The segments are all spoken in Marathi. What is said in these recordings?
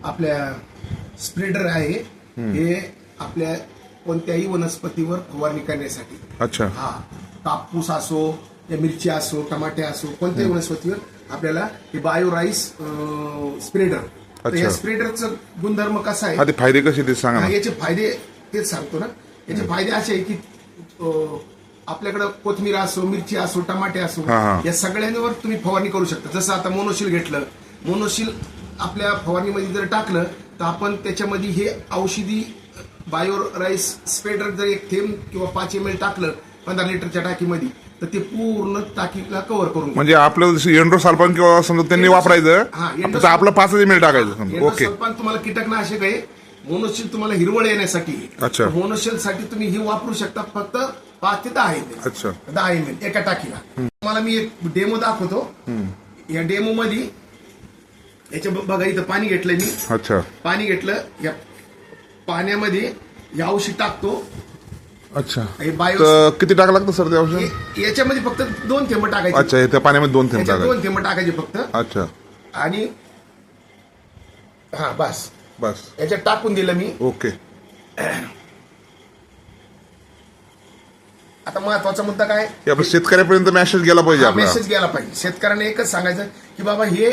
आपल्या स्प्रेडर आहे हे आपल्या कोणत्याही वनस्पतीवर फवारणी करण्यासाठी. अच्छा. हा, कापूस असो या मिरची असो टमाटे असो कोणत्याही वनस्पतीवर आपल्याला हे बायोराईस स्प्रेडर. तर या स्प्रेडरचं गुणधर्म कसा आहे, ते फायदे कसे ते सांगा. याचे फायदे तेच सांगतो ना. याचे फायदे असे आहे की आपल्याकडे कोथमीर असो मिरची असो टमाटे असो या सगळ्यांवर तुम्ही फवारणी करू शकता. जसं आता मोनोशील घेतलं, मोनोशील आपल्या फवारणीमध्ये जर टाकलं तर आपण त्याच्यामध्ये हे औषधी बायोराईस स्प्रेडर जर एक थेंब किंवा 5 ml टाकलं 15 लिटरच्या टाकीमध्ये तर ते पूर्ण टाकीला कव्हर करून. म्हणजे आपलं एंड्रोसल्फान किंवा समजा त्यांनी वापरायचं फक्त आपलं 5 ml टाकायचं. ओके. एंड्रोसल्फान तुम्हाला कीटकनाशक आहे, मोनोशील तुम्हाला हिरवळ येण्यासाठी. अच्छा. मोनोशील साठी तुम्ही हे वापरू शकता फक्त 5 ते 10 ml. अच्छा. 10 ml एका टाकीला. तुम्हाला मी एक डेमो दाखवतो. या डेमो मध्ये याच्या बघा इथं पाणी घेतलंय मी. अच्छा. पाणी घेतलं, या पाण्यामध्ये हे औषध टाकतो. अच्छा. हे बायो किती टाका लागतं सर ते औषध? याच्यामध्ये फक्त 2 थेंब टाकायचे. अच्छा. त्या पाण्यामध्ये 2 थेंब टाकायचे. 2 थेंब टाकायचे फक्त. अच्छा. आणि हा बस बस याच्यात टाकून दिलं मी. ओके. आता महत्वाचा मुद्दा काय, आपल्या शेतकऱ्यापर्यंत मेसेज गेला पाहिजे. मेसेज गेला पाहिजे. शेतकऱ्यांना एकच सांगायचं की बाबा हे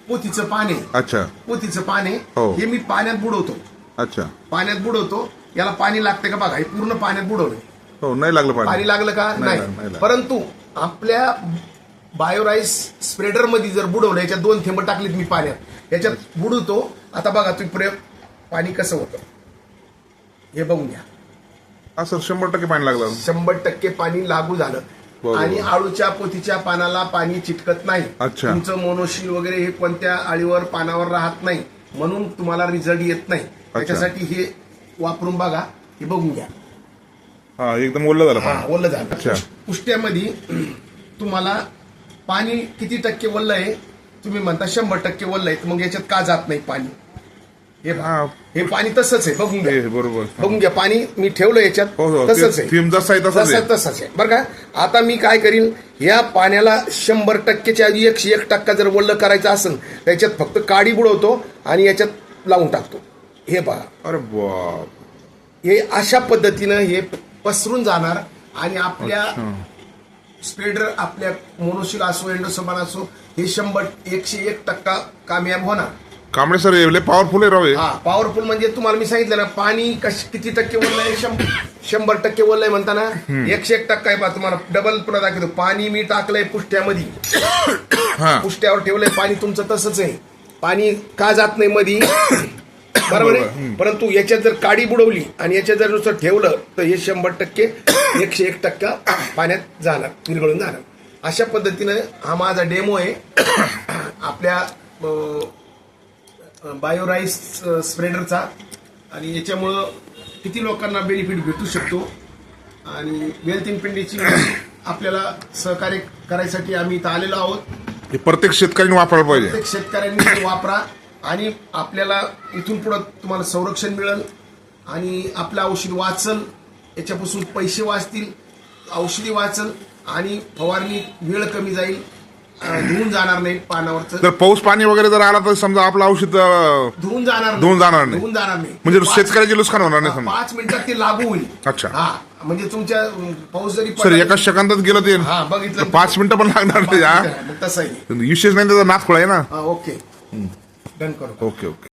पोथीचं पान आहे. अच्छा. पोथीचं पान आहे, हो. हे मी पाण्यात बुडवतो. अच्छा. पाण्यात बुडवतो. याला पाणी लागते का बघा, हे पूर्ण पाण्यात बुडवलं. हो, नाही लागलं पाणी लागलं का? नाही. परंतु आपल्या बायोराईस स्प्रेडर मध्ये जर बुडवलं, याच्यात 2 थेंब टाकलीत मी पाण्यात, याच्यात बुडवतो. आता बघा तुम्ही प्रयोग पाणी कसं होतं हे बघून घ्या. असं 100% पाणी लागलं. 100% पाणी लागू झालं. आणि आळूच्या पोथीच्या पानाला पाणी चिटकत नाही. अच्छा. तुमचं मोनोशील वगैरे हे कोणत्या आळीवर पानावर राहत नाही, म्हणून तुम्हाला रिझल्ट येत नाही. त्याच्यासाठी हे वापरून बघा, हे बघून घ्या. हा, एकदम ओलं झालं. ओलं झालं. अच्छा. पुष्ट्यामध्ये तुम्हाला पाणी किती टक्के ओलं आहे, तुम्ही म्हणता 100% ओलं आहे, मग याच्यात का जात नाही पाणी? हे पाणी तसंच आहे, बघून घ्या. बरोबर. बघून घ्या, पाणी मी ठेवलं याच्यात तसंच आहे. तसंच आहे बरं का. आता मी काय करीन, या पाण्याला 100%च्या आधी 101% जर ओलं करायचं असेल त्याच्यात फक्त काडी बुडवतो आणि याच्यात लावून टाकतो. हे बघा. अरे बाप. हे अशा पद्धतीनं हे पसरून जाणार आणि आपल्या स्प्रेडर आपल्या मोनोशील असो एंडोसल्फान असो हे 101% कामयाब होणार. कांबळे सर एवढे पॉवरफुल आहे राव. पॉवरफुल म्हणजे तुम्हाला मी सांगितलं ना, पाणी किती टक्के ओलं आहे, 100% ओलं आहे म्हणताना 101% आहे. पहा तुम्हाला डबल पुन्हा दाखवतो. पाणी मी टाकलंय पुष्ट्यामध्ये, पुष्ट्यावर ठेवलंय पाणी. तुमचं तसंच आहे, पाणी का जात नाही मधी, बरोबर आहे. परंतु याच्यात जर काडी बुडवली आणि याच्यात जर नुसतं ठेवलं तर हे 100% 101% पाण्यात जाणार, विरघळून जाणार. अशा पद्धतीनं हा माझा डेमो आहे आपल्या बायोराईस स्प्रेडरचा. आणि याच्यामुळं किती लोकांना बेनिफिट भेटू शकतो. आणि वेल्थ इन पिंडीची आपल्याला सहकार्य करायसाठी आम्ही इथं आलेलो आहोत. प्रत्येक शेतकऱ्यांनी वापरायला पाहिजे. प्रत्येक शेतकऱ्यांनी वापरा आणि आपल्याला इथून पुढे तुम्हाला संरक्षण मिळेल आणि आपलं औषध वाचल, याच्यापासून पैसे वाचतील, औषधी वाचल आणि फवारणी वेळ कमी जाईल, धुवून जाणार नाही पानावरचं. जर पाऊस पाणी वगैरे जर आला तर समजा आपलं औषध धुवून जाणार नाही. म्हणजे शेतकऱ्याचे नुकसान होणार नाही. 5 मिनिटात ते लागू होईल. अच्छा. म्हणजे तुमच्या पाऊस जरी सर एका सेकंदात गेलं ते बघितलं 5 मिनिटं पण लागणार नाही. तसं आहे. विशेष नाही त्याचा नाथ खोळा आहे ना. ओके डन करू. ओके.